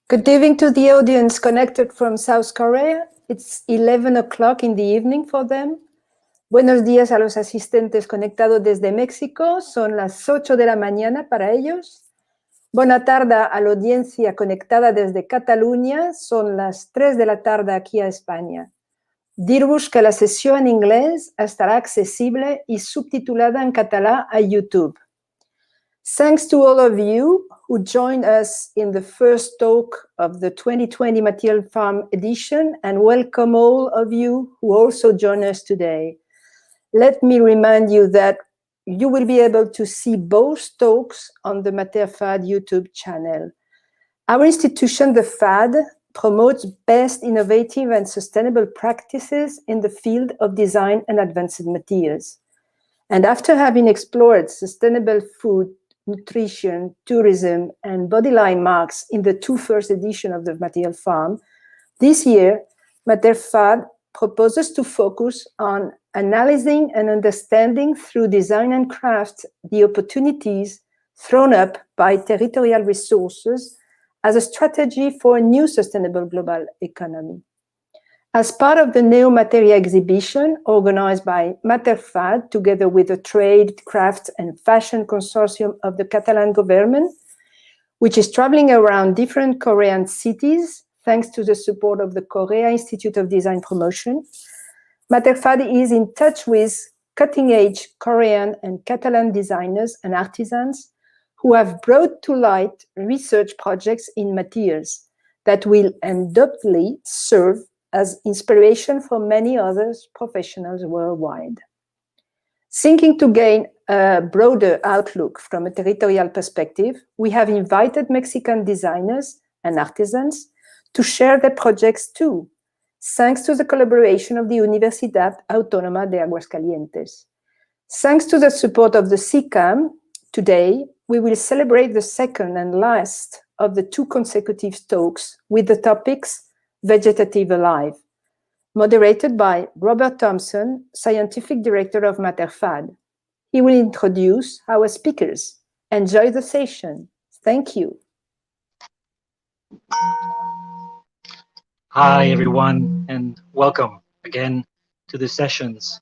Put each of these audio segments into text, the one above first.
Good evening to the audience connected from South Korea. It's 11 o'clock in the evening for them. Buenos días a los asistentes conectados desde México. Son las 8 de la mañana para ellos. Buena tarde a la audiencia conectada desde Cataluña. Son las 3 de la tarde aquí a España. Dir-vos que la sesión en inglés estará accesible y subtitulada en catalán a YouTube. Thanks to all of you who joined us in the first talk of the 2020 Material Farm edition, and welcome all of you who also join us today. Let me remind you that you will be able to see both talks on the Materfad YouTube channel. Our institution, the FAD, promotes best innovative and sustainable practices in the field of design and advanced materials. And after having explored sustainable food, nutrition, tourism, and body line marks in the two first editions of the Material Farm, this year, Materfad proposes to focus on analyzing and understanding through design and craft the opportunities thrown up by territorial resources as a strategy for a new sustainable global economy. As part of the Neomateria exhibition organized by Materfad, together with the Trade, Crafts and Fashion Consortium of the Catalan government, which is traveling around different Korean cities, thanks to the support of the Korea Institute of Design Promotion, Materfad is in touch with cutting-edge Korean and Catalan designers and artisans who have brought to light research projects in materials that will undoubtedly serve as inspiration for many other professionals worldwide. Seeking to gain a broader outlook from a territorial perspective, we have invited Mexican designers and artisans to share their projects too, thanks to the collaboration of the Universidad Autónoma de Aguascalientes. Thanks to the support of the CCAM, today we will celebrate the second and last of the two consecutive talks with the topics Vegetative Alive, moderated by Robert Thompson, Scientific Director of Materfad. He will introduce our speakers. Enjoy the session. Thank you. Hi, everyone, and welcome again to the sessions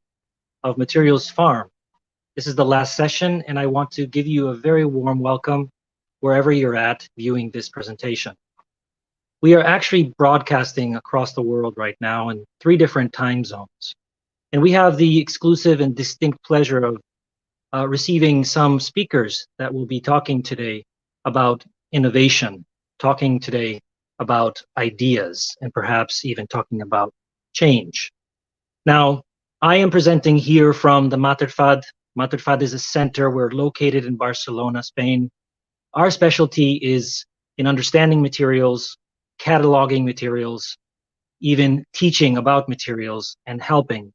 of Materials Farm. This is the last session, and I want to give you a very warm welcome wherever you're at viewing this presentation. We are actually broadcasting across the world right now in 3 different time zones. And we have the exclusive and distinct pleasure of receiving some speakers that will be talking today about innovation, talking today about ideas, and perhaps even talking about change. Now, I am presenting here from the Materfad. Materfad is a center. We're located in Barcelona, Spain. Our specialty is in understanding materials, cataloging materials, even teaching about materials, and helping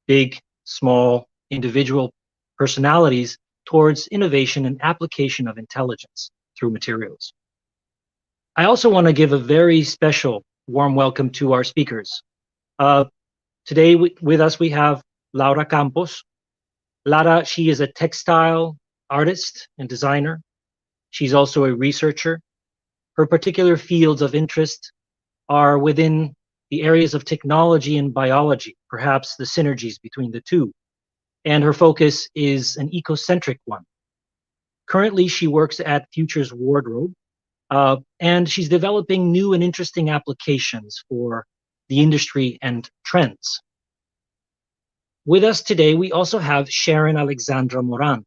big, small, individual personalities towards innovation and application of intelligence through materials. I also want to give a very special warm welcome to our speakers. Today with us we have Laura Campos. Lara, she is a textile artist and designer. She's also a researcher. Her particular fields of interest are within the areas of technology and biology, perhaps the synergies between the two. And her focus is an ecocentric one. Currently, she works at Futures Wardrobe, and she's developing new and interesting applications for the industry and trends. With us today, we also have Sharon Alexandra Moran.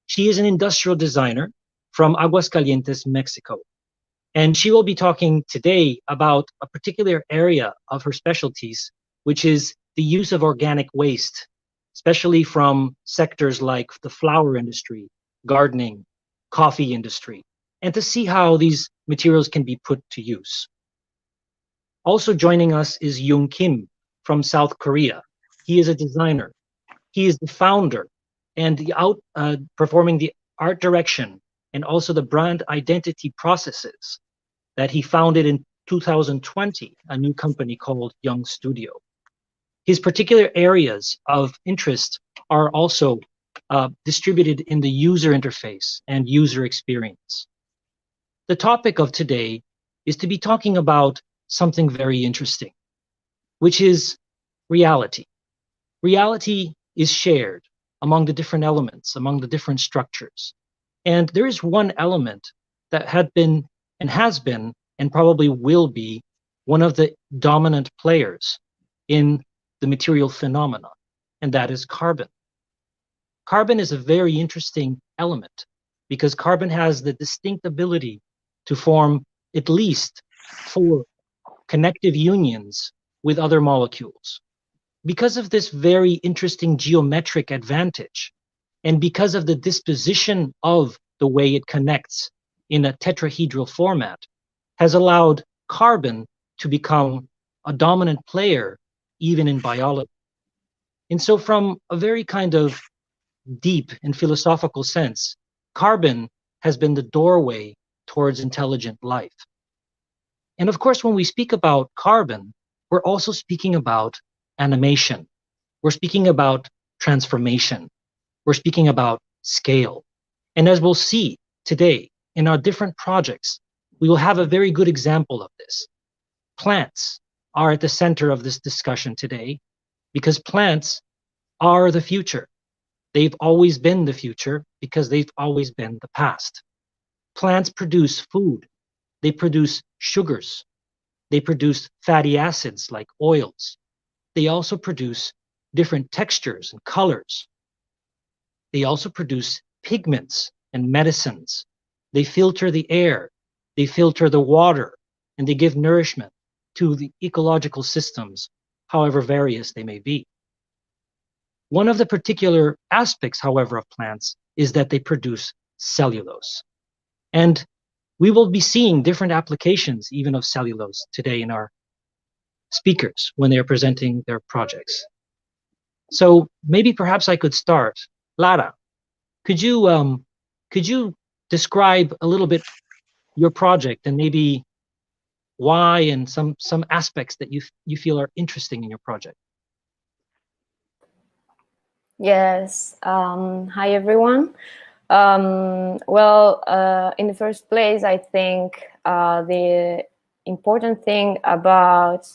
She is an industrial designer from Aguascalientes, Mexico. And she will be talking today about a particular area of her specialties, which is the use of organic waste, especially from sectors like the flower industry, gardening, coffee industry, and to see how these materials can be put to use. Also joining us is Young Kim from South Korea. He is a designer. He is the founder and performing the art direction and also the brand identity processes that he founded in 2020, a new company called Young Studio. His particular areas of interest are also distributed in the user interface and user experience. The topic of today is to be talking about something very interesting, which is reality. Reality is shared among the different elements, among the different structures. And there is one element that had been and has been and probably will be one of the dominant players in the material phenomena, and that is carbon. Carbon is a very interesting element because carbon has the distinct ability to form at least 4 connective unions with other molecules. Because of this very interesting geometric advantage, and because of the disposition of the way it connects in a tetrahedral format, has allowed carbon to become a dominant player even in biology. And so from a very kind of deep and philosophical sense, carbon has been the doorway towards intelligent life. And of course, when we speak about carbon, we're also speaking about animation. We're speaking about transformation. We're speaking about scale. And as we'll see today in our different projects, we will have a very good example of this. Plants are at the center of this discussion today because plants are the future. They've always been the future because they've always been the past. Plants produce food. They produce sugars. They produce fatty acids like oils. They also produce different textures and colors. They also produce pigments and medicines. They filter the air. They filter the water, and they give nourishment to the ecological systems, however various they may be. One of the particular aspects, however, of plants is that they produce cellulose. And we will be seeing different applications even of cellulose today in our speakers when they are presenting their projects. So maybe perhaps I could start. Lara, could you describe a little bit your project and maybe why and some aspects that you feel are interesting in your project? Yes. Hi, everyone. Well, in the first place, I think the important thing about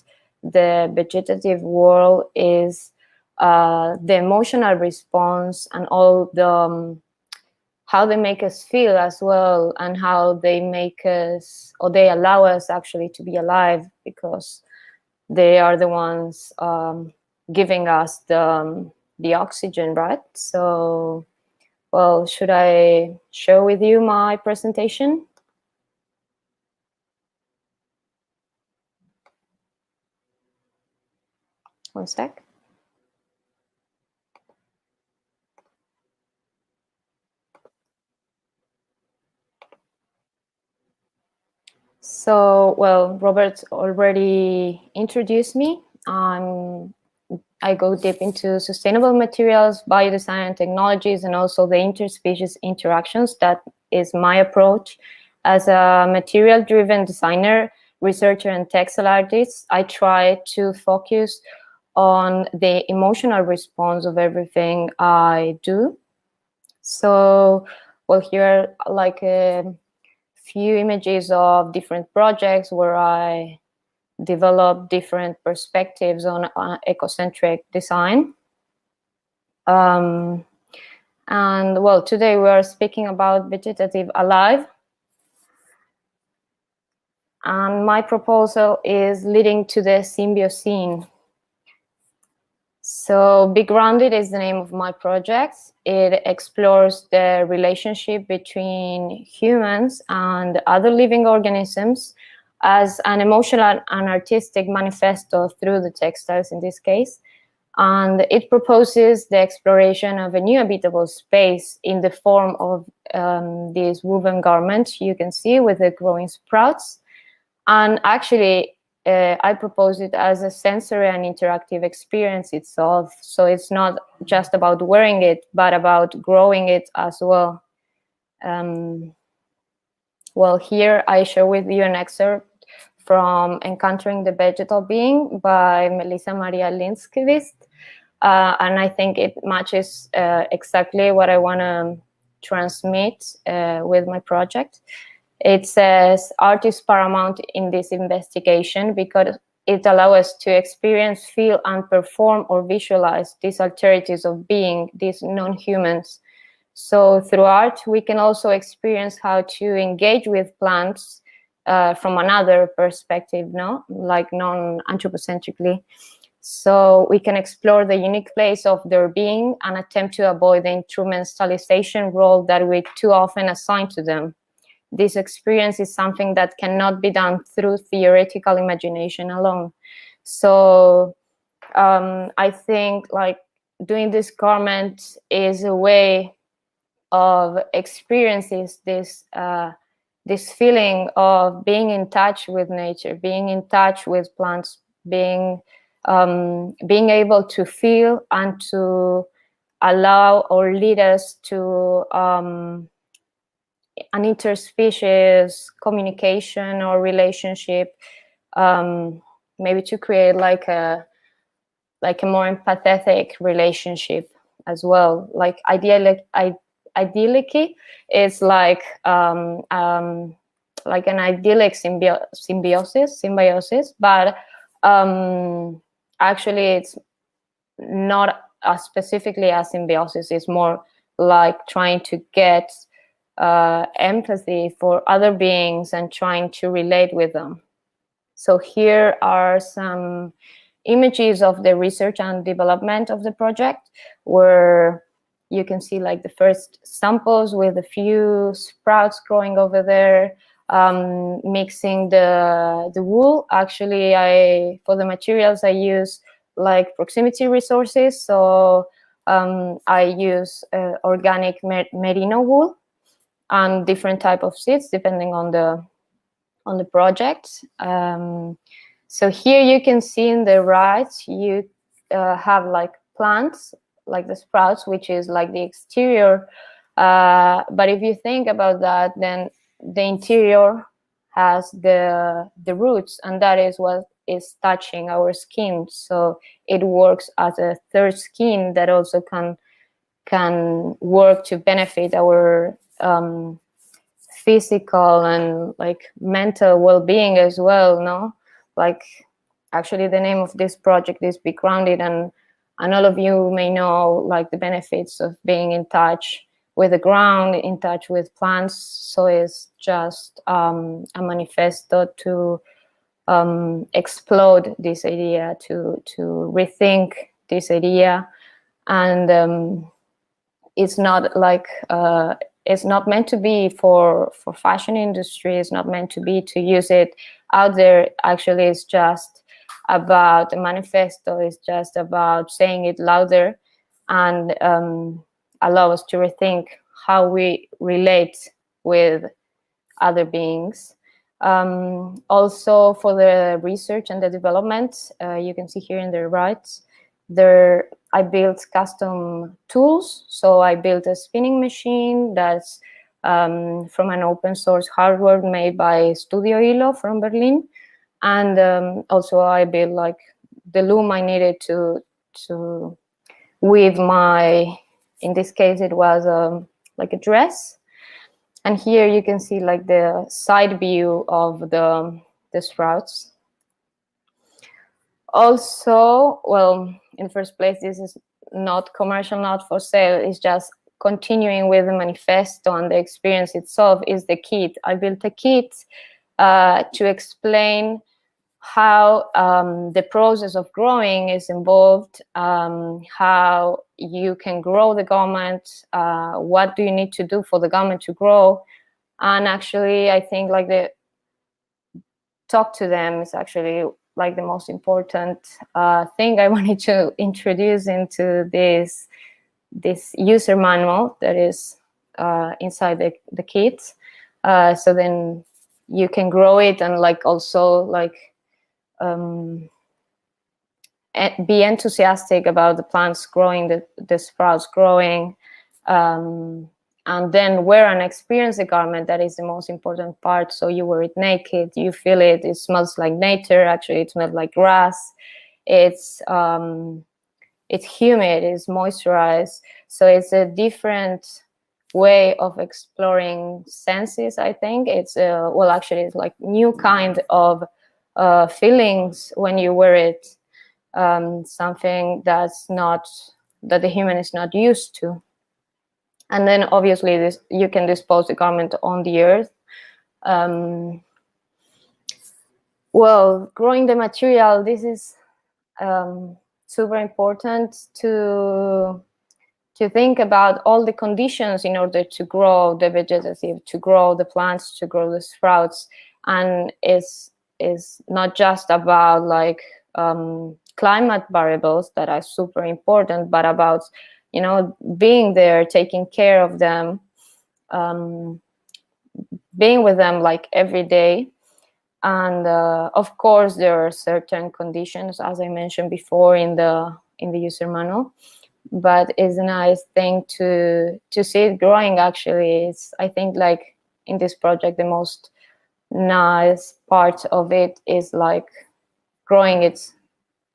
the vegetative world is the emotional response and all the how they make us feel as well, and how they make us, or they allow us actually to be alive, because they are the ones giving us the oxygen, right? So, well, should I share with you my presentation? One sec. So, well, Robert already introduced me. I go deep into sustainable materials, biodesign and technologies, and also the interspecies interactions. That is my approach. As a material-driven designer, researcher, and textile artist, I try to focus on the emotional response of everything I do. So, well, here are like a few images of different projects where I develop different perspectives on ecocentric design. And well, today we are speaking about vegetative alive. And my proposal is leading to the symbiocene. So Be Grounded is the name of my project. It explores the relationship between humans and other living organisms as an emotional and artistic manifesto through the textiles in this case. And it proposes the exploration of a new habitable space in the form of this woven garment you can see with the growing sprouts. And actually, I propose it as a sensory and interactive experience itself. So it's not just about wearing it, but about growing it as well. Well, here I share with you an excerpt from Encountering the Vegetal Being by Melissa Maria Lindskvist. And I think it matches exactly what I want to transmit with my project. It says art is paramount in this investigation because it allows us to experience, feel, and perform or visualize these alternatives of being, these non-humans. So through art, we can also experience how to engage with plants from another perspective, no? Like non-anthropocentrically. So we can explore the unique place of their being and attempt to avoid the instrumentalization role that we too often assign to them. This experience is something that cannot be done through theoretical imagination alone. So I think like doing this garment is a way of experiences this feeling of being in touch with nature, being in touch with plants, being able to feel and to allow or lead us to an interspecies communication or relationship, maybe to create like a more empathetic relationship as well. Like idyllic is like an idyllic symbiosis, but actually it's not specifically a symbiosis. It's more like trying to get empathy for other beings and trying to relate with them. So here are some images of the research and development of the project, where you can see like the first samples with a few sprouts growing over there, mixing the wool. Actually, for the materials I use like proximity resources, so I use organic merino wool and different type of seeds depending on the project. So here you can see in the right, you have like plants, like the sprouts, which is like the exterior. But if you think about that, then the interior has the roots, and that is what is touching our skin. So it works as a third skin that also can work to benefit our physical and like mental well-being as well, no? Like actually the name of this project is Be Grounded, and all of you may know like the benefits of being in touch with the ground, in touch with plants. So it's just a manifesto to explode this idea, to rethink this idea. And it's not like it's not meant to be for fashion industry. It's not meant to be to use it out there. Actually, it's just about a manifesto. It's just about saying it louder and allow us to rethink how we relate with other beings. Also for the research and the development, you can see here in the right, I built custom tools. So I built a spinning machine that's from an open source hardware made by Studio Hilo from Berlin. And also I built like the loom I needed to weave my, in this case, it was like a dress. And here you can see like the side view of the sprouts. Also, well, in the first place, this is not commercial, not for sale. It's just continuing with the manifesto, and the experience itself is the kit. I built a kit to explain how the process of growing is involved, how you can grow the garment, what do you need to do for the garment to grow. And actually, I think like the talk to them is actually like the most important thing I wanted to introduce into this user manual that is inside the kit. So then you can grow it and like also like be enthusiastic about the plants growing, the sprouts growing, and then wear and experience the garment. That is the most important part. So you wear it naked, you feel it, it smells like nature. Actually, it smells like grass. It's humid, it's moisturized. So it's a different way of exploring senses. I think it's well, actually, it's like new kind of feelings when you wear it, something that's not, that the human is not used to. And then obviously this, you can dispose the garment on the earth. Well, growing the material, this is super important to think about all the conditions in order to grow the vegetative, to grow the plants, to grow the sprouts. And it's not just about like climate variables that are super important, but about, you know, being there, taking care of them, being with them like every day. And of course, there are certain conditions, as I mentioned before, in the user manual. But it's a nice thing to see it growing. Actually, it's, I think, like in this project, the most nice part of it is like growing it,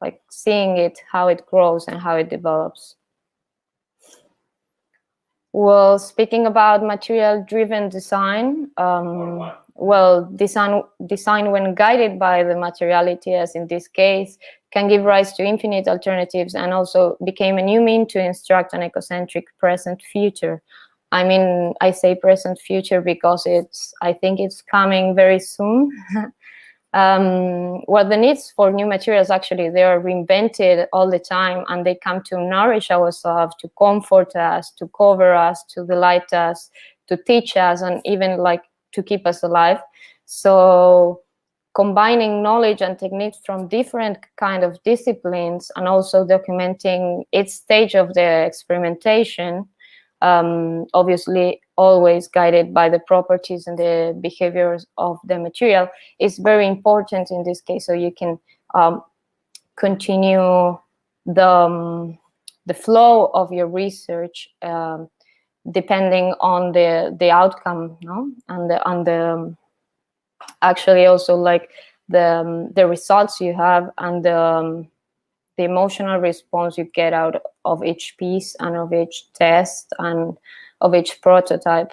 like seeing it, how it grows and how it develops. Well, speaking about material-driven design, well, design when guided by the materiality, as in this case, can give rise to infinite alternatives and also became a new mean to instruct an ecocentric present future. I mean, I say present future because I think it's coming very soon. Well, the needs for new materials, actually, they are reinvented all the time, and they come to nourish ourselves, to comfort us, to cover us, to delight us, to teach us, and even like to keep us alive. So combining knowledge and techniques from different kind of disciplines and also documenting each stage of the experimentation, obviously always guided by the properties and the behaviors of the material, is very important in this case, so you can continue the flow of your research depending on the outcome, no? And the actually also like the results you have and the emotional response you get out of each piece and of each test and of each prototype.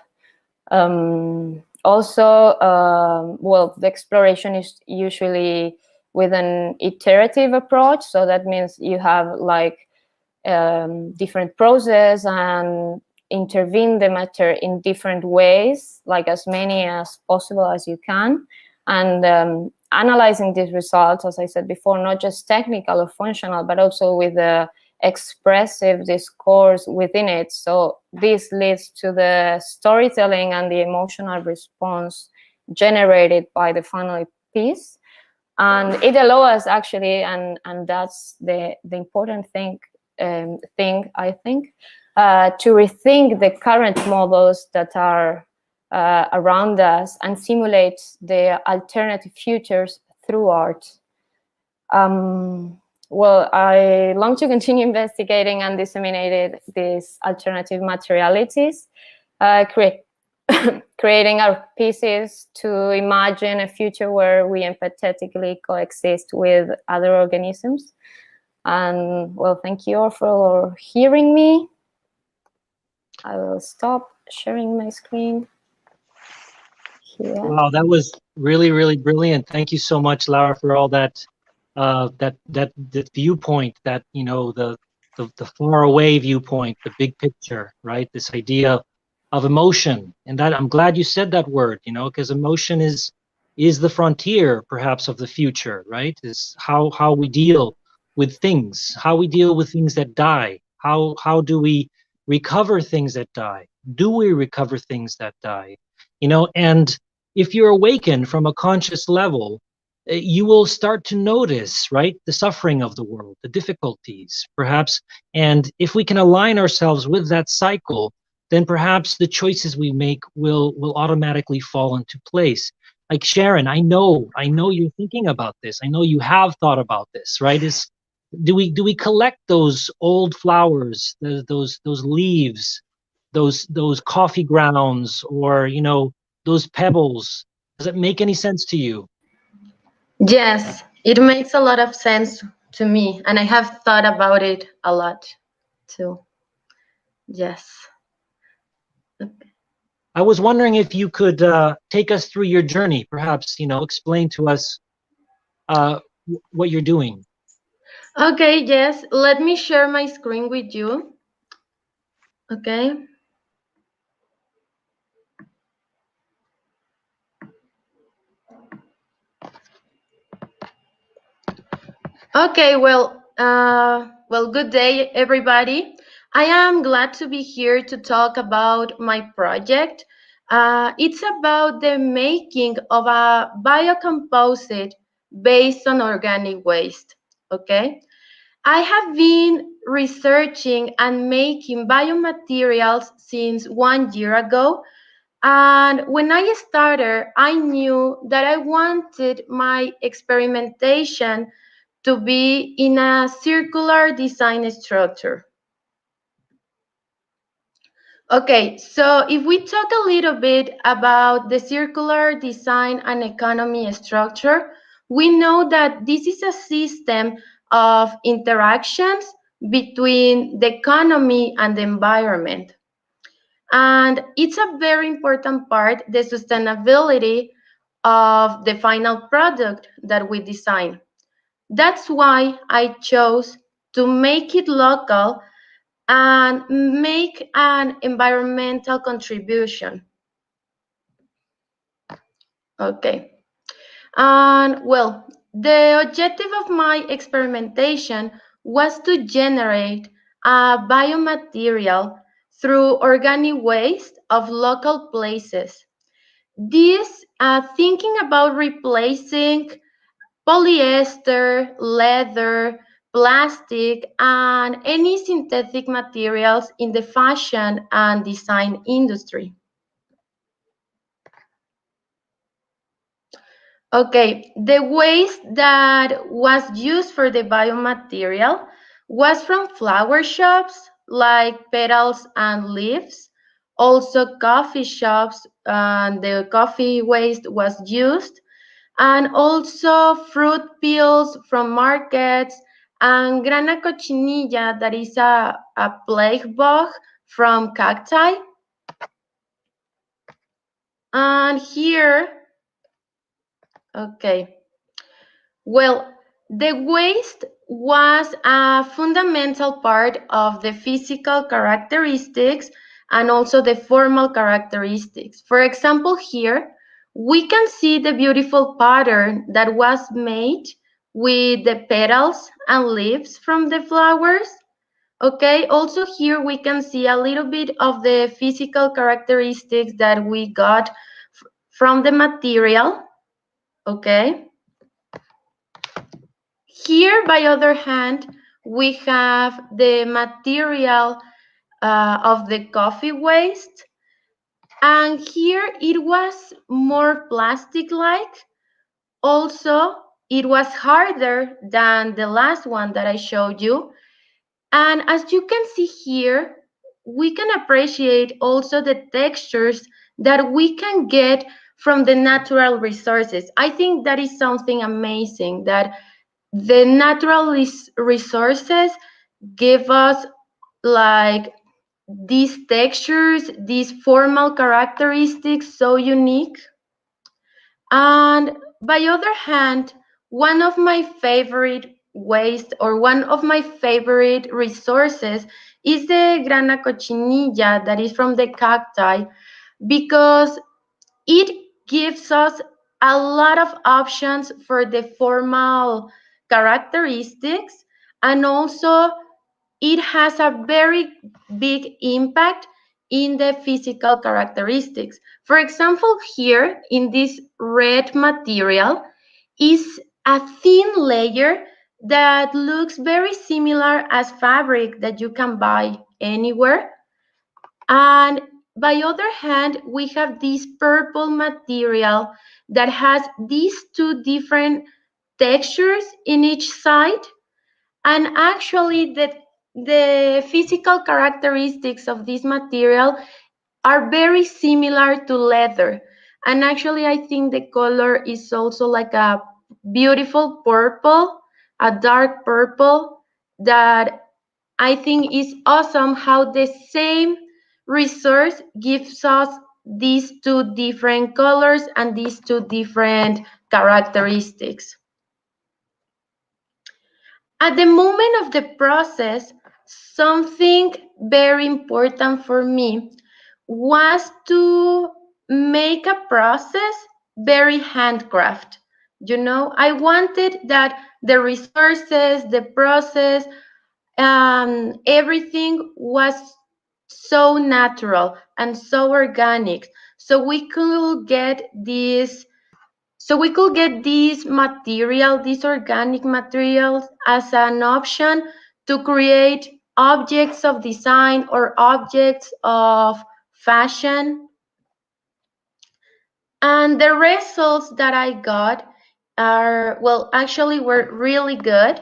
Also, well, the exploration is usually with an iterative approach. So that means you have like different process and intervene the matter in different ways, like as many as possible as you can. And analyzing these results, as I said before, not just technical or functional, but also with the expressive discourse within it. So this leads to the storytelling and the emotional response generated by the final piece. And it allows us actually, and that's the important thing, I think, to rethink the current models that are around us and simulate the alternative futures through art. Well, I long to continue investigating and disseminating these alternative materialities, creating our pieces to imagine a future where we empathetically coexist with other organisms. And well, thank you all for hearing me. I will stop sharing my screen here. Wow, that was really, really brilliant. Thank you so much, Laura, for all that that viewpoint, that, you know, the far away viewpoint, the big picture, right? This idea of emotion, and that I'm glad you said that word, you know, because emotion is the frontier, perhaps, of the future, right? Is how we deal with things, how we deal with things that die. How do we recover things that die? Do we recover things that die? You know, and if you're awakened from a conscious level, you will start to notice, right, the suffering of the world, the difficulties, perhaps. And if we can align ourselves with that cycle, then perhaps the choices we make will automatically fall into place. Like Sharon, I know you're thinking about this. I know you have thought about this, right? Do we collect those old flowers, those leaves, those coffee grounds, or, you know, those pebbles? Does it make any sense to you? Yes, it makes a lot of sense to me, and I have thought about it a lot too. Yes. I was wondering if you could take us through your journey, perhaps, explain to us what you're doing. Okay, yes, let me share my screen with you. Okay. Okay, well, good day, everybody. I am glad to be here to talk about my project. It's about the making of a biocomposite based on organic waste. Okay, I have been researching and making biomaterials since 1 year ago. And when I started, I knew that I wanted my experimentation to be in a circular design structure. Okay, so if we talk a little bit about the circular design and economy structure, we know that this is a system of interactions between the economy and the environment. And it's a very important part, the sustainability of the final product that we design. That's why I chose to make it local and make an environmental contribution. Okay. And well, the objective of my experimentation was to generate a biomaterial through organic waste of local places. This thinking about replacing polyester, leather, plastic, and any synthetic materials in the fashion and design industry. Okay, the waste that was used for the biomaterial was from flower shops like petals and leaves. Also coffee shops, and the coffee waste was used, and also fruit peels from markets, and grana cochinilla, that is a plague bug from cacti. And here, okay, well, the waste was a fundamental part of the physical characteristics and also the formal characteristics. For example, here, we can see the beautiful pattern that was made with the petals and leaves from the flowers. Okay, also here we can see a little bit of the physical characteristics that we got from the material. Okay. Here, by other hand, we have the material of the coffee waste. And here it was more plastic-like. Also, it was harder than the last one that I showed you. And as you can see here, we can appreciate also the textures that we can get from the natural resources. I think that is something amazing, that the natural resources give us like these textures, these formal characteristics so unique. And by other hand, one of my favorite waste, or one of my favorite resources, is the grana cochinilla that is from the cacti, because it gives us a lot of options for the formal characteristics, and also it has a very big impact in the physical characteristics. For example, here in this red material is a thin layer that looks very similar as fabric that you can buy anywhere. And by other hand, we have this purple material that has these two different textures in each side. And actually, the physical characteristics of this material are very similar to leather. And actually, I think the color is also like a beautiful purple, a dark purple, that I think is awesome how the same resource gives us these two different colors and these two different characteristics. At the moment of the process, something very important for me was to make a process very handcraft. You know, I wanted that the resources, the process, everything was so natural and so organic. So we could get this material, these organic materials, as an option to create objects of design or objects of fashion. And the results that I got are, well, actually were really good.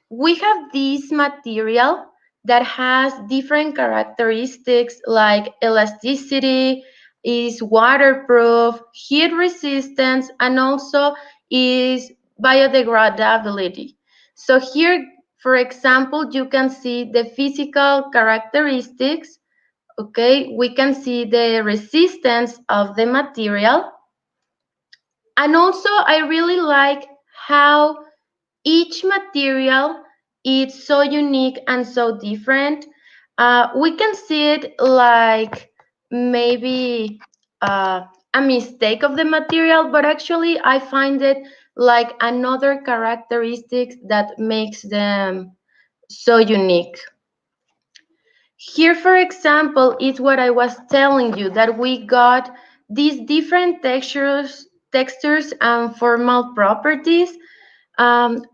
We have this material that has different characteristics like elasticity, is waterproof, heat resistance, and also is biodegradability. So here, for example, you can see the physical characteristics. Okay, we can see the resistance of the material. And also, I really like how each material is so unique and so different. We can see it like maybe a mistake of the material, but actually I find it like another characteristic that makes them so unique. Here, for example, is what I was telling you, that we got these different textures and formal properties.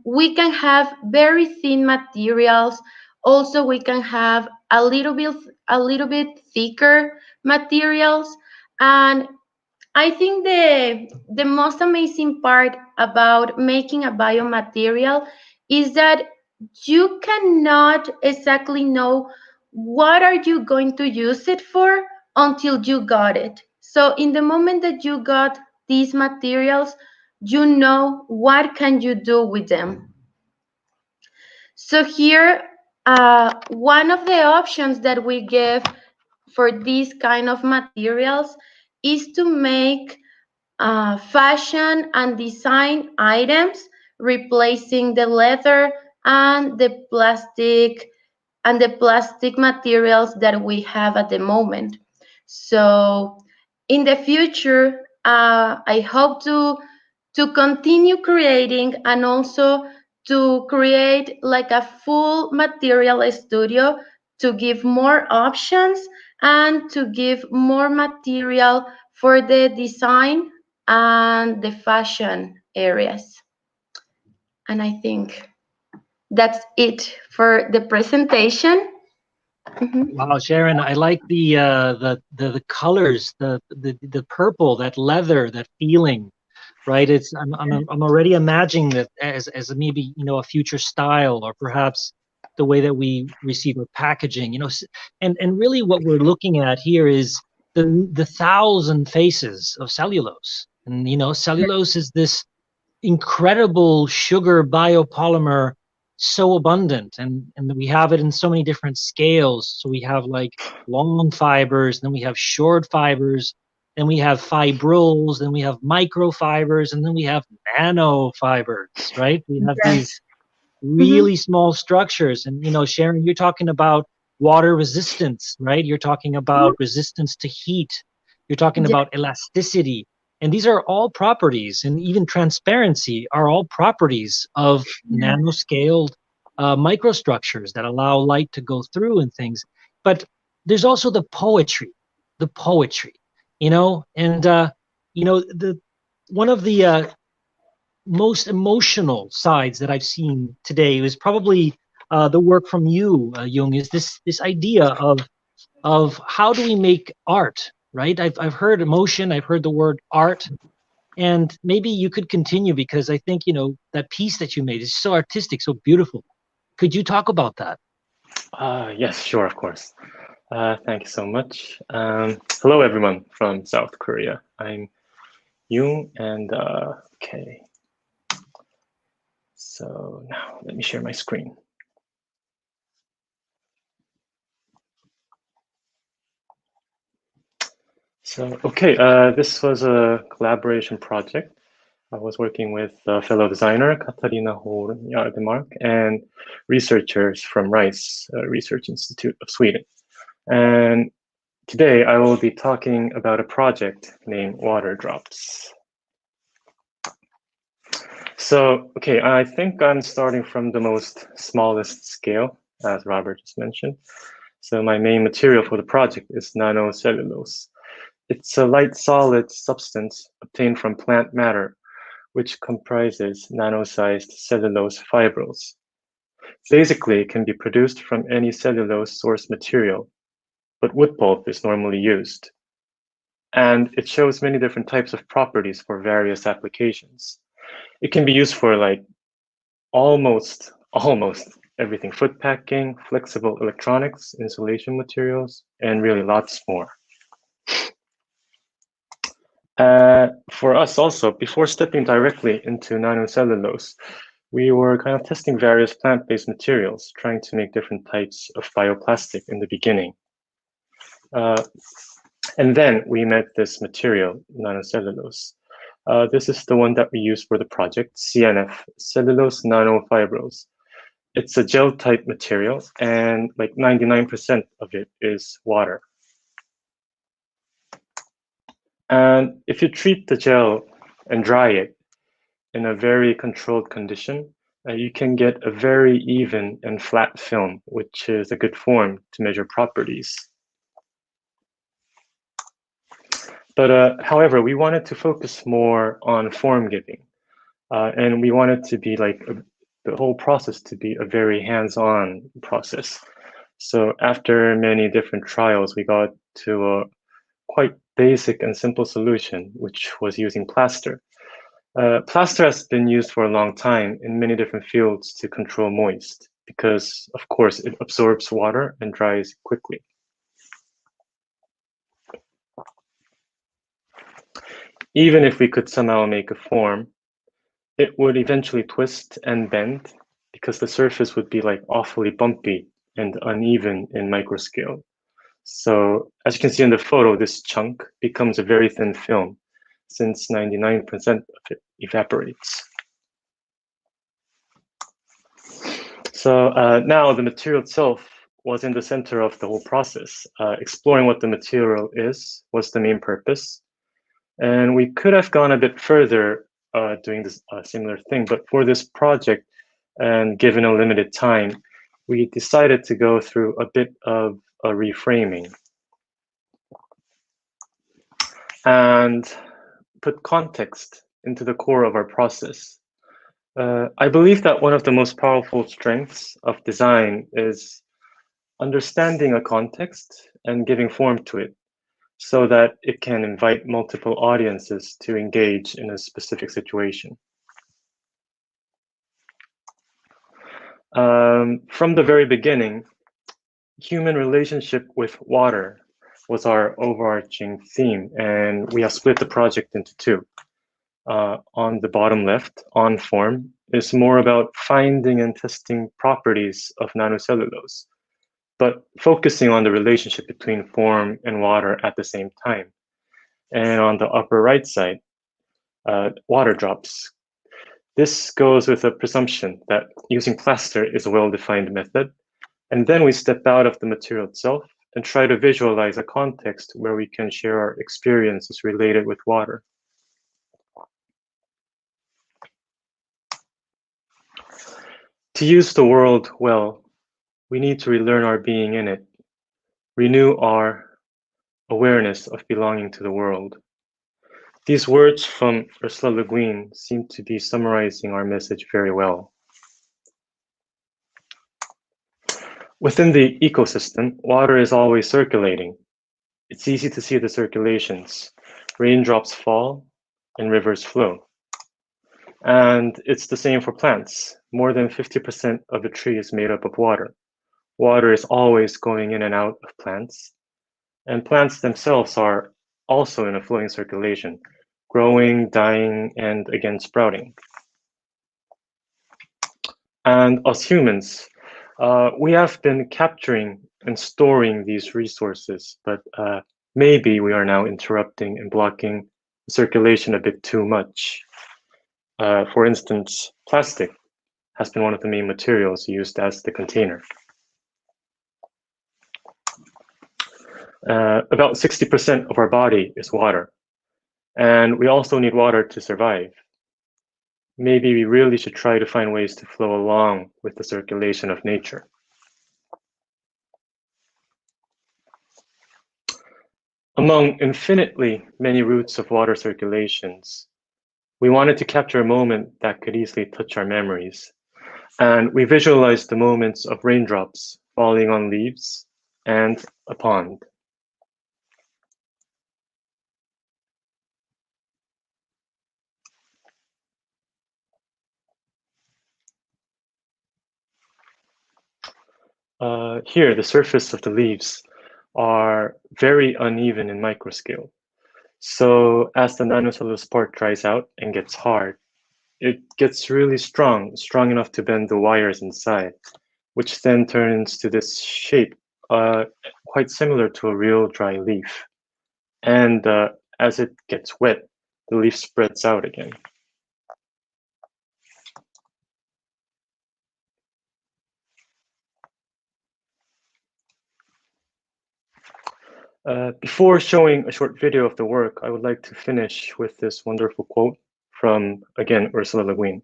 We can have very thin materials. Also, we can have a little bit thicker materials. And I think the most amazing part about making a biomaterial is that you cannot exactly know what are you going to use it for until you got it. So in the moment that you got these materials, you know what can you do with them. So here, one of the options that we give for these kind of materials is to make fashion and design items, replacing the leather and the plastic materials that we have at the moment. So in the future, I hope to continue creating and also to create like a full material studio to give more options and to give more material for the design and the fashion areas. And I think that's it for the presentation. Wow, Sharon, I like the colors, the purple, that leather, that feeling, right? It's I'm already imagining that as maybe, you know, a future style, or perhaps the way that we receive our packaging, you know. And really what we're looking at here is the thousand faces of cellulose. And you know, cellulose is this incredible sugar biopolymer, so abundant, and we have it in so many different scales. So we have like long fibers, then we have short fibers, then we have fibrils, then we have microfibers, and then we have nanofibers, right? We have these really small structures. And you know, Sharon, you're talking about water resistance, right? You're talking about resistance to heat, you're talking about elasticity. And these are all properties, and even transparency are all properties of nanoscaled microstructures that allow light to go through and things. But there's also the poetry, you know. And you know, the one of the most emotional sides that I've seen today was probably the work from you, Jung, is this idea of how do we make art, right? I've heard emotion, I've heard the word art, and maybe you could continue, because I think, you know, that piece that you made is so artistic, so beautiful. Could you talk about that? Yes, sure, of course. Thank you so much. Hello, everyone from South Korea. I'm Jung, and okay. So now let me share my screen. So, okay, this was a collaboration project. I was working with a fellow designer, Katarina Horn-Jardemark, and researchers from Rice Research Institute of Sweden. And today I will be talking about a project named Water Drops. So, okay, I think I'm starting from the most smallest scale, as Robert just mentioned. So my main material for the project is nanocellulose. It's a light solid substance obtained from plant matter, which comprises nano-sized cellulose fibrils. Basically, it can be produced from any cellulose source material, but wood pulp is normally used. And it shows many different types of properties for various applications. It can be used for like almost everything: food packing, flexible electronics, insulation materials, and really lots more. For us also, before stepping directly into nanocellulose, we were kind of testing various plant-based materials, trying to make different types of bioplastic in the beginning. And then we met this material, nanocellulose. This is the one that we use for the project, CNF, cellulose nanofibrils. It's a gel-type material, and like 99% of it is water. And if you treat the gel and dry it in a very controlled condition, you can get a very even and flat film, which is a good form to measure properties. But however, we wanted to focus more on form giving, and we wanted to be like the whole process to be a very hands-on process. So after many different trials, we got to a quite basic and simple solution, which was using plaster. Plaster has been used for a long time in many different fields to control moist, because of course it absorbs water and dries quickly. Even if we could somehow make a form, it would eventually twist and bend because the surface would be like awfully bumpy and uneven in microscale. So as you can see in the photo, this chunk becomes a very thin film since 99% of it evaporates. So now the material itself was in the center of the whole process. Exploring what the material is was the main purpose. And we could have gone a bit further doing this similar thing, but for this project, and given a limited time, we decided to go through a bit of a reframing and put context into the core of our process. I believe that one of the most powerful strengths of design is understanding a context and giving form to it, so that it can invite multiple audiences to engage in a specific situation. From the very beginning, human relationship with water was our overarching theme, and we have split the project into two. On the bottom left, on form, is more about finding and testing properties of nanocellulose, but focusing on the relationship between form and water at the same time. And on the upper right side, water drops. This goes with a presumption that using plaster is a well-defined method, and then we step out of the material itself and try to visualize a context where we can share our experiences related with water. To use the world well, we need to relearn our being in it, renew our awareness of belonging to the world. These words from Ursula Le Guin seem to be summarizing our message very well. Within the ecosystem, water is always circulating. It's easy to see the circulations. Raindrops fall and rivers flow. And it's the same for plants. More than 50% of a tree is made up of water. Water is always going in and out of plants. And plants themselves are also in a flowing circulation, growing, dying, and again sprouting. And us humans, we have been capturing and storing these resources, but maybe we are now interrupting and blocking the circulation a bit too much. For instance, plastic has been one of the main materials used as the container. About 60% of our body is water, and we also need water to survive. Maybe we really should try to find ways to flow along with the circulation of nature. Among infinitely many routes of water circulations, we wanted to capture a moment that could easily touch our memories, and we visualized the moments of raindrops falling on leaves and a pond. Here, the surface of the leaves are very uneven in microscale. So as the nanocellulose part dries out and gets hard, it gets really strong enough to bend the wires inside, which then turns to this shape, quite similar to a real dry leaf. And as it gets wet, the leaf spreads out again. Before showing a short video of the work, I would like to finish with this wonderful quote from, again, Ursula Le Guin.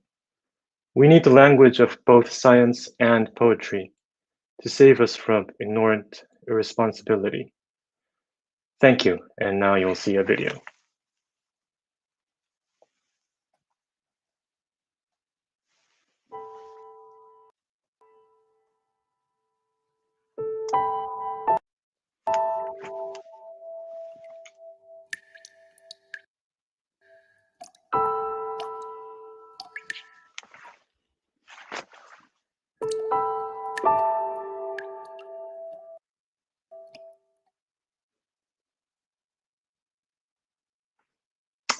"We need the language of both science and poetry to save us from ignorant irresponsibility." Thank you, and now you'll see a video.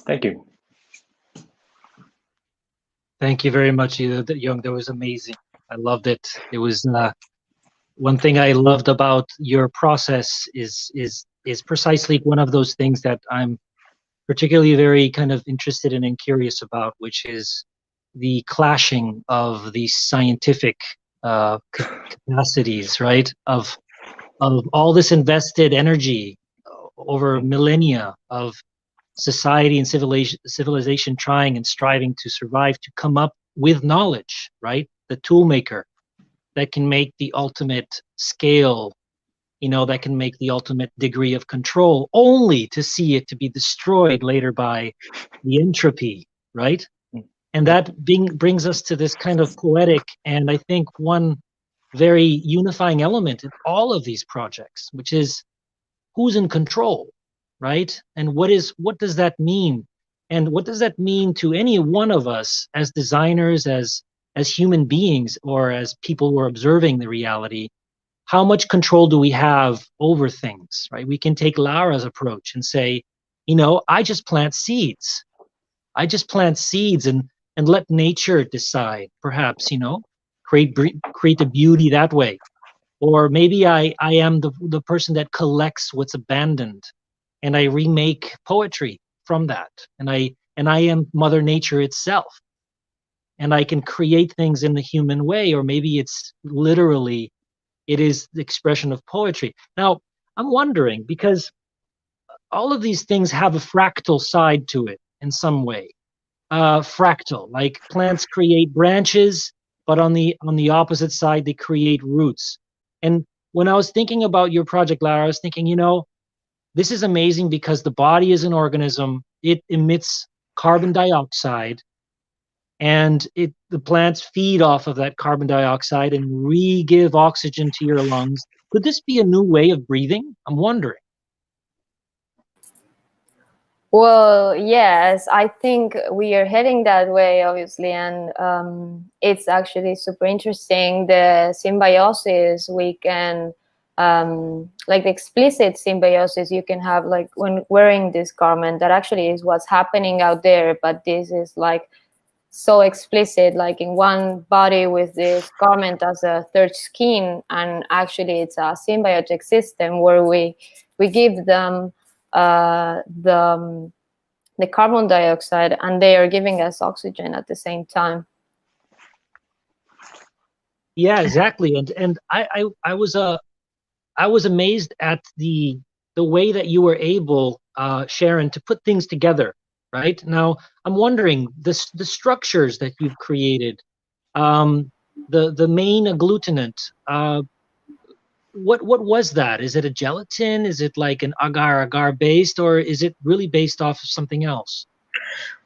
Thank you. Thank you very much, Young. That was amazing. I loved it. It was one thing I loved about your process is precisely one of those things that I'm particularly very kind of interested in and curious about, which is the clashing of these scientific capacities, right? Of all this invested energy over millennia of society and civilization trying and striving to survive, to come up with knowledge, right? The tool maker that can make the ultimate scale, that can make the ultimate degree of control, only to see it to be destroyed later by the entropy, right? And that brings us to this kind of poetic, and I think one very unifying element in all of these projects, which is who's in control, right? And what does that mean? And what does that mean to any one of us as designers, as human beings, or as people who are observing the reality? How much control do we have over things, right? We can take Lara's approach and say, I just plant seeds. I just plant seeds and let nature decide, perhaps, create the beauty that way. Or maybe I am the person that collects what's abandoned, and I remake poetry from that. And I am Mother Nature itself. And I can create things in the human way, or maybe it's literally, it is the expression of poetry. Now, I'm wondering, because all of these things have a fractal side to it in some way. Fractal, like plants create branches, but on the opposite side, they create roots. And when I was thinking about your project, Lara, I was thinking, this is amazing because the body is an organism. It emits carbon dioxide, and the plants feed off of that carbon dioxide and re-give oxygen to your lungs. Could this be a new way of breathing? I'm wondering. Well, yes, I think we are heading that way, obviously, and it's actually super interesting, the symbiosis we can, like the explicit symbiosis you can have, like when wearing this garment, that actually is what's happening out there, but this is like so explicit, like in one body with this garment as a third skin, and actually it's a symbiotic system where we give them the carbon dioxide, and they are giving us oxygen at the same time. Yeah, exactly. And I was amazed at the way that you were able, Sharon, to put things together. Right now, I'm wondering the structures that you've created. The main agglutinant. What was that? Is it a gelatin? Is it like an agar based, or is it really based off of something else?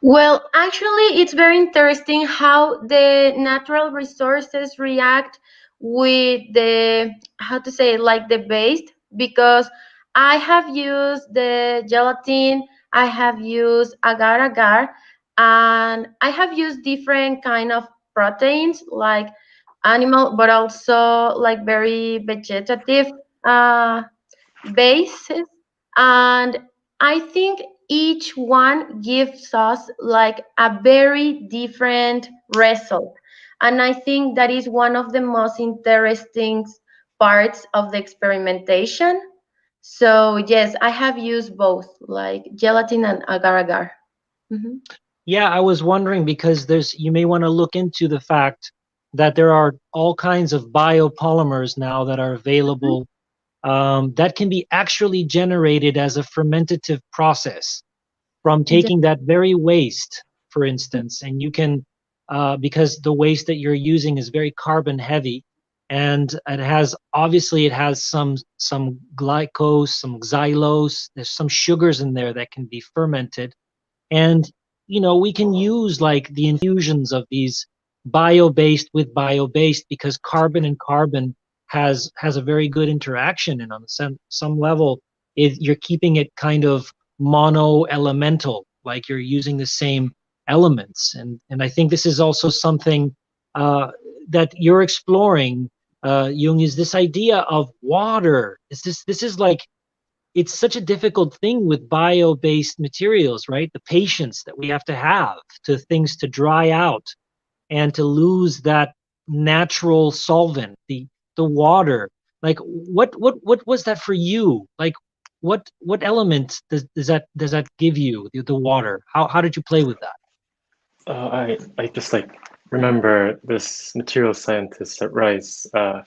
Well, actually, it's very interesting how the natural resources react with the, how to say, like the base, because I have used the gelatin, I have used agar-agar, and I have used different kind of proteins like animal, but also like very vegetative bases. And I think each one gives us like a very different result. And I think that is one of the most interesting parts of the experimentation. So yes, I have used both, like gelatin and agar-agar. Mhm. Yeah, I was wondering because you may want to look into the fact that there are all kinds of biopolymers now that are available, that can be actually generated as a fermentative process from taking that very waste, for instance, and you can, because the waste that you're using is very carbon heavy, and it has some glycose, some xylose, there's some sugars in there that can be fermented, and we can use like the infusions of these bio-based with bio-based, because carbon and carbon has a very good interaction, and on some level you're keeping it kind of mono-elemental, like you're using the same elements, and I think this is also something that you're exploring, Jung, is this idea of water. This is like, it's such a difficult thing with bio-based materials, right? The patience that we have to things to dry out and to lose that natural solvent, the water. Like what was that for you? Like what element does that give you, the water? How did you play with that? I just like remember this material scientist at Rice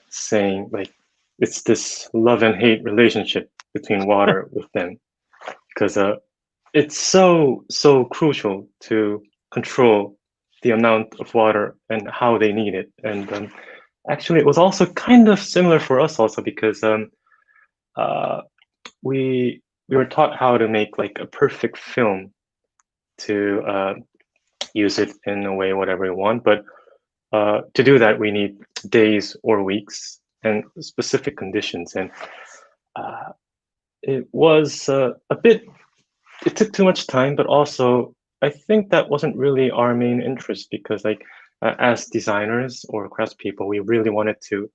saying like it's this love and hate relationship between water with them, because it's so crucial to control the amount of water and how they need it. And actually, it was also kind of similar for us also, because we were taught how to make like a perfect film to use it in a way whatever we want, but to do that we need days or weeks and specific conditions, and it was it took too much time, but also I think that wasn't really our main interest, because like as designers or craftspeople, we really wanted to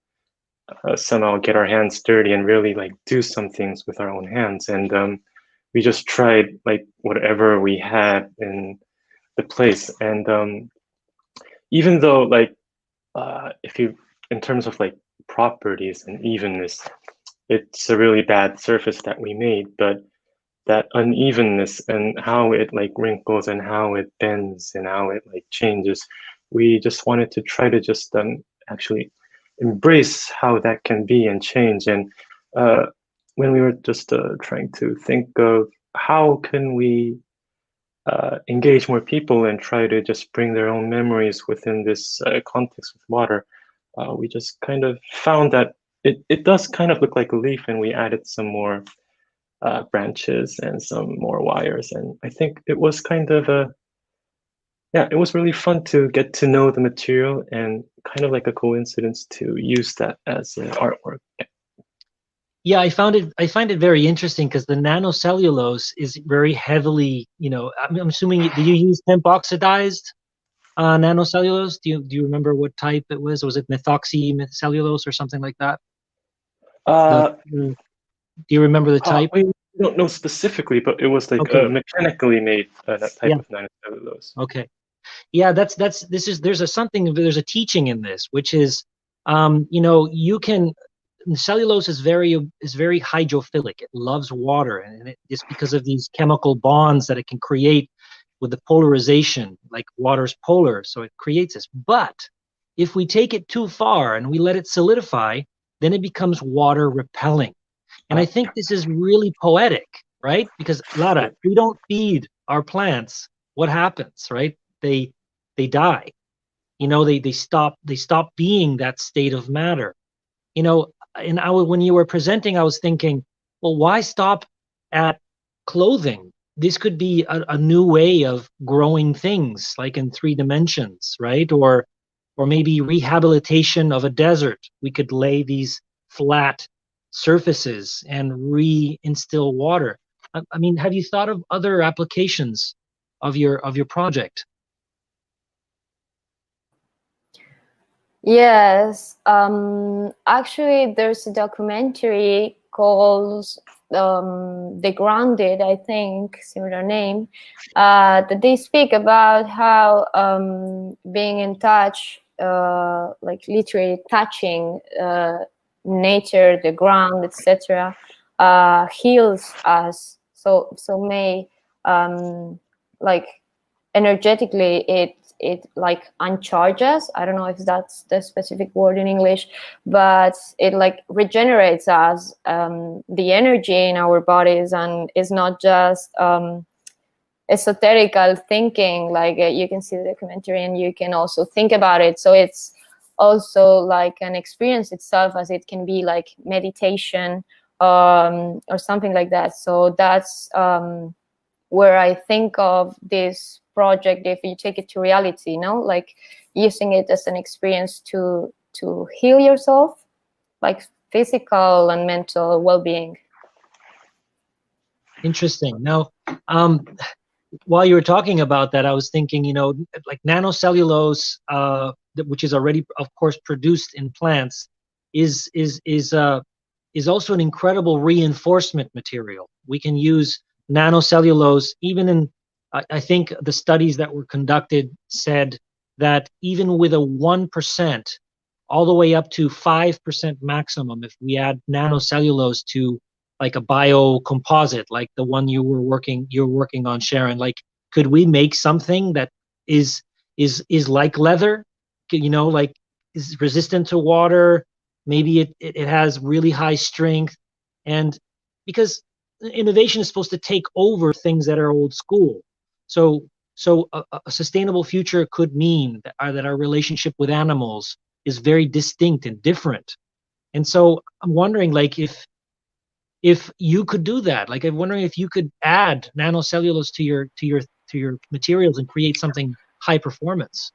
somehow get our hands dirty and really like do some things with our own hands, and we just tried like whatever we had in the place. And even though like if you, in terms of like properties and evenness, it's a really bad surface that we made, but that unevenness and how it like wrinkles and how it bends and how it like changes, we just wanted to try to just actually embrace how that can be and change. And when we were just trying to think of how can we engage more people and try to just bring their own memories within this context with water, we just kind of found that it does kind of look like a leaf, and we added some more branches and some more wires. And I think it was kind of it was really fun to get to know the material, and kind of like a coincidence to use that as artwork. Yeah, I find it very interesting because the nanocellulose is very heavily, I'm assuming, do you use temp oxidized nanocellulose? Do you remember what type it was? Was it methoxycellulose or something like that? Do you remember the type? I don't know specifically, but it was like Okay. Mechanically made that type of nanocellulose. Okay. Yeah, there's a teaching in this, which is, you can, cellulose is very hydrophilic. It loves water, and it's because of these chemical bonds that it can create with the polarization, like water's polar, so it creates this. But if we take it too far and we let it solidify, then it becomes water repelling. And I think this is really poetic, right? Because Lara, if we don't feed our plants, what happens, right? They die. You know, they stop being that state of matter. You know, and when you were presenting, I was thinking, well, why stop at clothing? This could be a new way of growing things, like in 3 dimensions, right? Or maybe rehabilitation of a desert. We could lay these flat surfaces and reinstill water. I mean, have you thought of other applications of your project? Yes, actually, there's a documentary called The Grounded, I think, similar name, that they speak about how being in touch, like literally touching nature, the ground, etc., heals us. So may like energetically it like uncharges. I don't know if that's the specific word in English, but it like regenerates us, the energy in our bodies, and is not just esoterical thinking. Like you can see the documentary and you can also think about it. So it's also like an experience itself, as it can be like meditation or something like that. So that's where I think of this project, if you take it to reality, you know, like using it as an experience to heal yourself, like physical and mental well-being. Interesting. Now, while you were talking about that, I was thinking, you know, like nanocellulose, which is already, of course, produced in plants, is also an incredible reinforcement material. We can use nanocellulose even in, I think the studies that were conducted said that even with a 1%, all the way up to 5% maximum, if we add nanocellulose to like a biocomposite, like the one you're working on, Sharon, like could we make something that is like leather, you know, like is resistant to water, maybe it has really high strength, and because innovation is supposed to take over things that are old school. So a sustainable future could mean that our relationship with animals is very distinct and different. And so I'm wondering, like, if you could do that, like I'm wondering if you could add nanocellulose to your materials and create something high performance.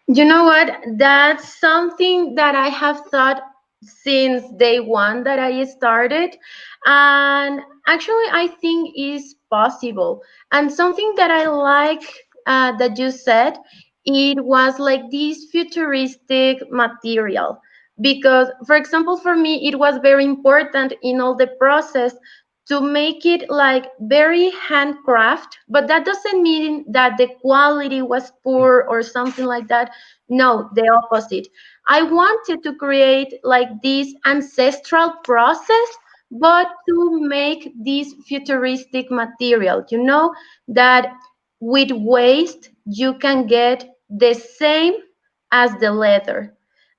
You know what? That's something that I have thought since day one that I started. And actually, I think is possible. And something that I like that you said, it was like this futuristic material. Because, for example, for me, it was very important in all the process to make it like very handcraft, but that doesn't mean that the quality was poor or something like that. No, the opposite. I wanted to create like this ancestral process, but to make this futuristic material, you know, that with waste you can get the same as the leather.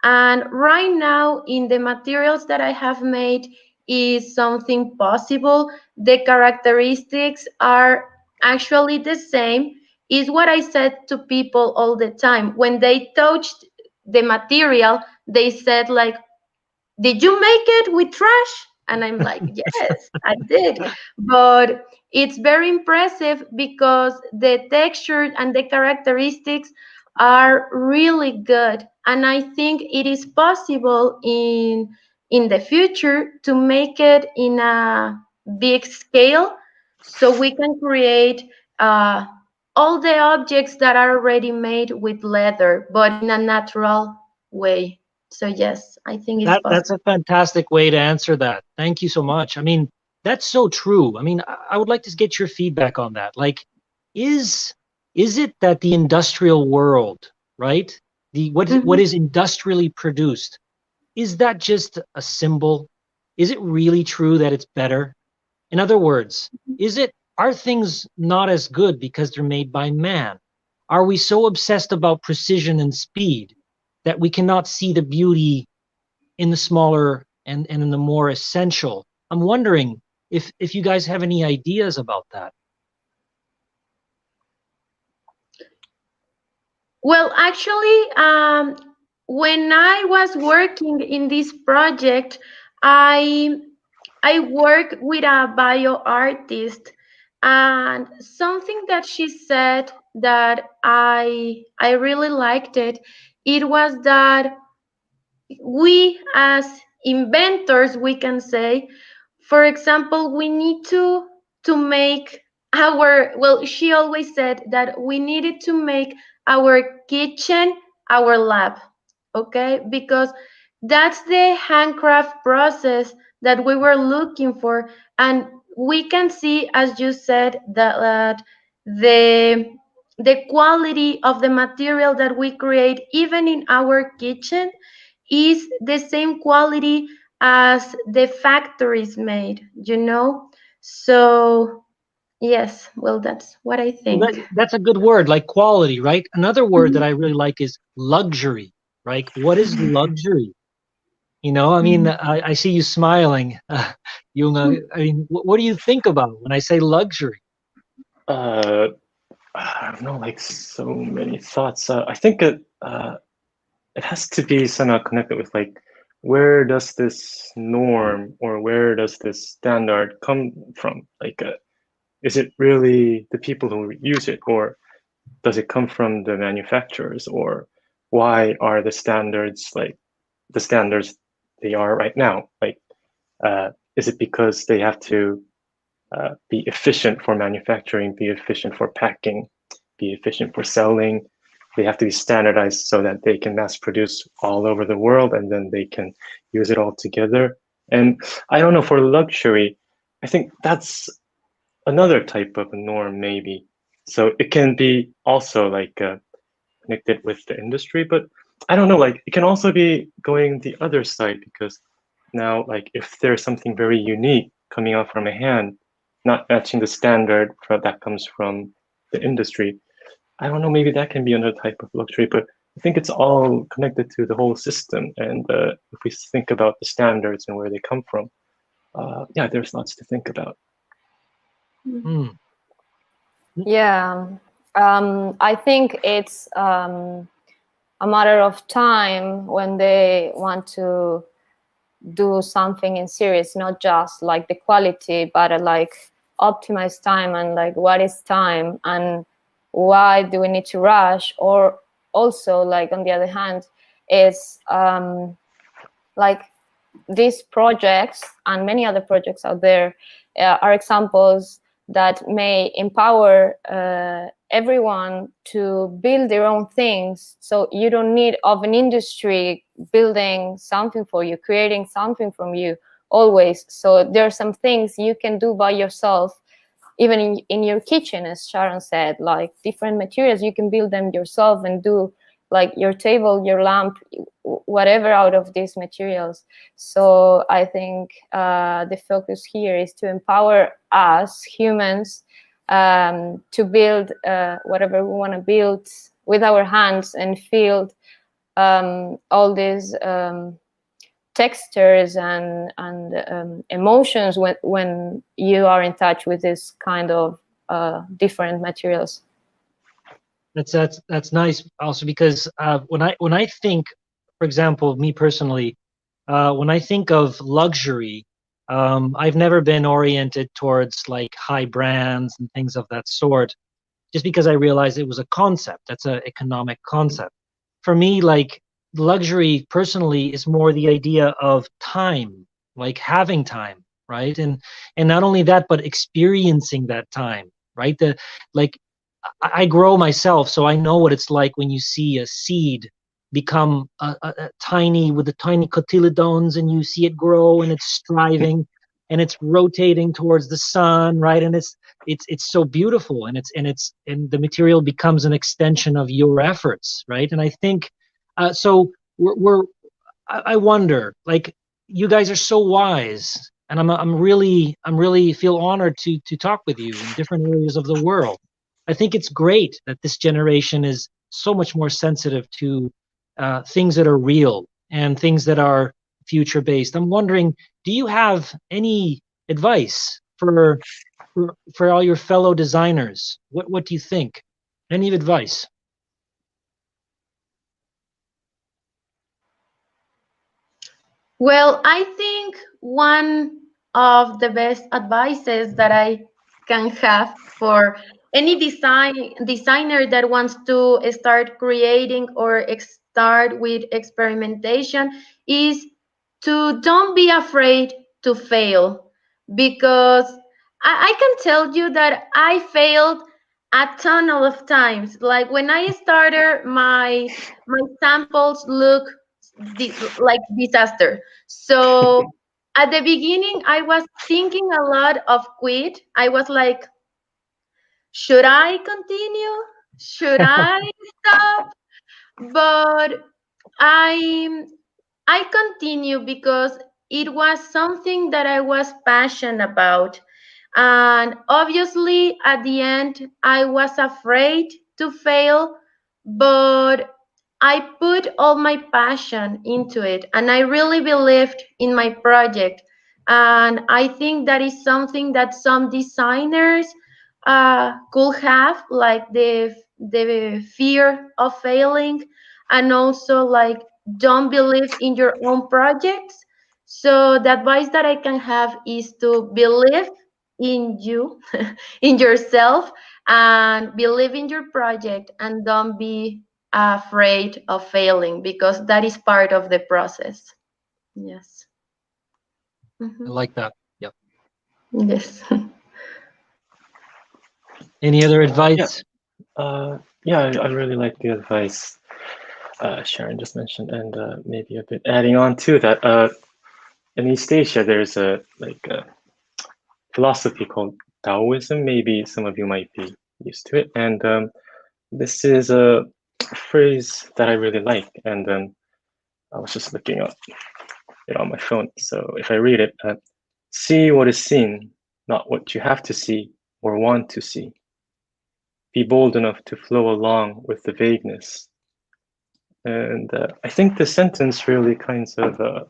And right now, in the materials that I have made, is something possible. The characteristics are actually the same. Is what I said to people all the time. When they touched the material, they said like, did you make it with trash? And I'm like, yes, I did. But it's very impressive because the texture and the characteristics are really good. And I think it is possible in the future to make it in a big scale so we can create all the objects that are already made with leather, but in a natural way. So yes, I think it's possible. That's a fantastic way to answer that. Thank you so much. I mean, that's so true. I mean, I would like to get your feedback on that. Like, is it that the industrial world, right? What is industrially produced is that just a symbol? Is it really true that it's better? In other words, are things not as good because they're made by man? Are we so obsessed about precision and speed that we cannot see the beauty in the smaller and in the more essential? I'm wondering if you guys have any ideas about that. Well, actually, when I was working in this project, I work with a bio artist, and something that she said that I really liked it. It was that we as inventors, we can say, for example, we need to make our, well, she always said that we needed to make our kitchen our lab, okay, because that's the handcraft process that we were looking for. And we can see, as you said, that the quality of the material that we create even in our kitchen is the same quality as the factories made, you know? So, yes, well, that's what I Well, think. that's a good word, like quality, right? Another word that I really like is luxury, right? What is luxury? You know, I mean, I see you smiling, Junga. I mean, what do you think about when I say luxury? I don't know, like so many thoughts. I think it has to be somehow connected with like where does this norm or where does this standard come from? Like, is it really the people who use it, or does it come from the manufacturers, or why are the standards like the standards they are right now? Like, is it because they have to be efficient for manufacturing, be efficient for packing, be efficient for selling? They have to be standardized so that they can mass produce all over the world and then they can use it all together. And I don't know, for luxury, I think that's another type of norm, maybe. So it can be also like connected with the industry, but I don't know, like it can also be going the other side, because now, like if there's something very unique coming out from a hand, not matching the standard that comes from the industry, I don't know, maybe that can be another type of luxury, but I think it's all connected to the whole system. And if we think about the standards and where they come from, yeah, there's lots to think about. Hmm. Yeah, I think it's a matter of time when they want to do something in series, not just like the quality, but like optimize time and like what is time and why do we need to rush? Or also, like on the other hand, is like these projects and many other projects out there are examples that may empower everyone to build their own things. So you don't need of an industry building something for you, creating something from you always. So there are some things you can do by yourself, even in your kitchen, as Sharon said, like different materials, you can build them yourself and do like your table, your lamp, whatever out of these materials. So I think the focus here is to empower us humans to build whatever we want to build with our hands and feel all these textures and emotions when you are in touch with this kind of different materials. That's nice also, because when I think, for example, me personally, when I think of luxury, I've never been oriented towards like high brands and things of that sort, just because I realized it was a concept. That's an economic concept. For me, like luxury personally is more the idea of time, like having time, right? And not only that, but experiencing that time, right? The like I grow myself, so I know what it's like when you see a seed become a tiny, with the tiny cotyledons, and you see it grow and it's striving and it's rotating towards the sun, right? And it's so beautiful, and and the material becomes an extension of your efforts, right? And I think so we're I wonder, like, you guys are so wise, and I'm really feel honored to talk with you in different areas of the world. I think it's great that this generation is so much more sensitive to things that are real and things that are future based. I'm wondering, do you have any advice for all your fellow designers? What do you think? Any advice? Well, I think one of the best advices that I can have for any designer that wants to start creating or start with experimentation is to don't be afraid to fail, because I can tell you that I failed a ton of times. Like when I started, my samples look like disaster. So at the beginning, I was thinking a lot of quit. I was like, should I continue? Should I stop? But I I continue because it was something that I was passionate about. And obviously, at the end, I was afraid to fail, but I put all my passion into it and I really believed in my project. And I think that is something that some designers could have, like the fear of failing, and also like don't believe in your own projects. So the advice that I can have is to believe in you, in yourself, and believe in your project, and don't be afraid of failing, because that is part of the process. Yes. I like that. Yep. Yes. Any other advice? Yeah, I really like the advice Sharon just mentioned, and maybe a bit adding on to that. In East Asia, there's a philosophy called Taoism. Maybe some of you might be used to it, and this is a phrase that I really like, and I was just looking up it on my phone. So if I read it, see what is seen, not what you have to see or want to see. Be bold enough to flow along with the vagueness. And I think this sentence really kind of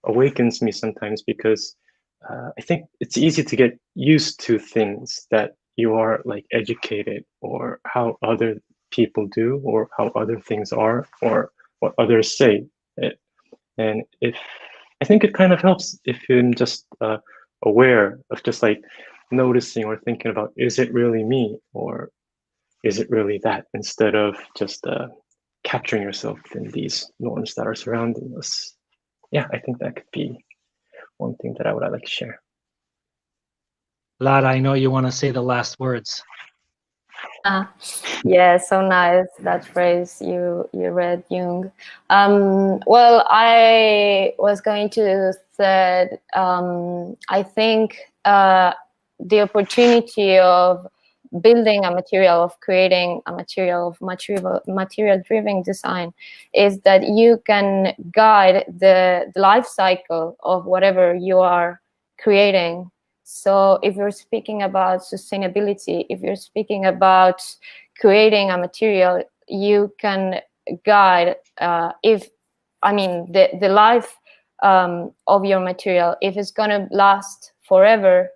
awakens me sometimes, because I think it's easy to get used to things that you are like educated, or how other people do, or how other things are, or what others say. And if I think it kind of helps if you're just aware of just like noticing or thinking about, is it really me, or is it really that, instead of just capturing yourself in these norms that are surrounding us. Yeah, I think that could be one thing that I would like to share. Lara, I know you want to say the last words. Yeah, so nice that phrase you read, Jung. Well, I was going to say, I think the opportunity of building a material, of creating a material, of material-driven design, is that you can guide the life cycle of whatever you are creating. So if you're speaking about sustainability, if you're speaking about creating a material, you can guide the life of your material. If it's going to last forever,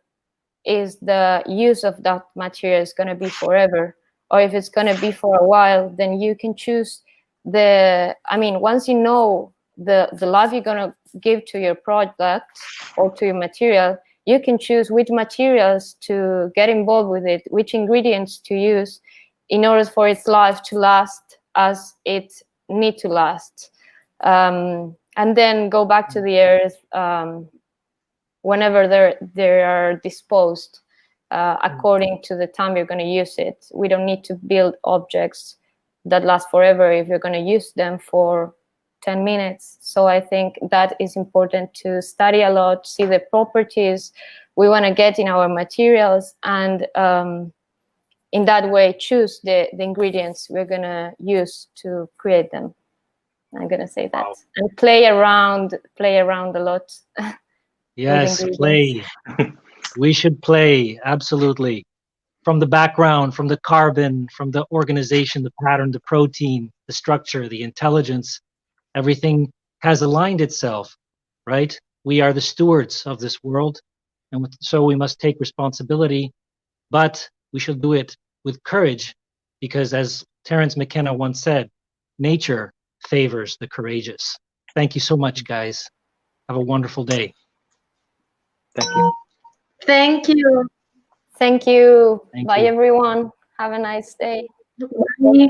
is the use of that material is going to be forever, or if it's going to be for a while, then you can choose once you know the life you're going to give to your product or to your material, you can choose which materials to get involved with it, which ingredients to use in order for its life to last as it needs to last. And then go back to the earth whenever they are disposed according to the time you're going to use it. We don't need to build objects that last forever if you're going to use them for 10 minutes. So I think that is important to study a lot, see the properties we want to get in our materials, and in that way choose the ingredients we're going to use to create them. I'm gonna say that. Wow. And play around a lot. Yes, ingredients. play. We should play, absolutely. From the background, from the carbon, from the organization, the pattern, the protein, the structure, the intelligence, everything has aligned itself, right? We are the stewards of this world, and so we must take responsibility, but we should do it with courage, because as Terence McKenna once said, nature favors the courageous. Thank you so much, guys. Have a wonderful day. Thank you. Thank you. Thank you. Thank Bye, you. everyone. Have a nice day. Bye.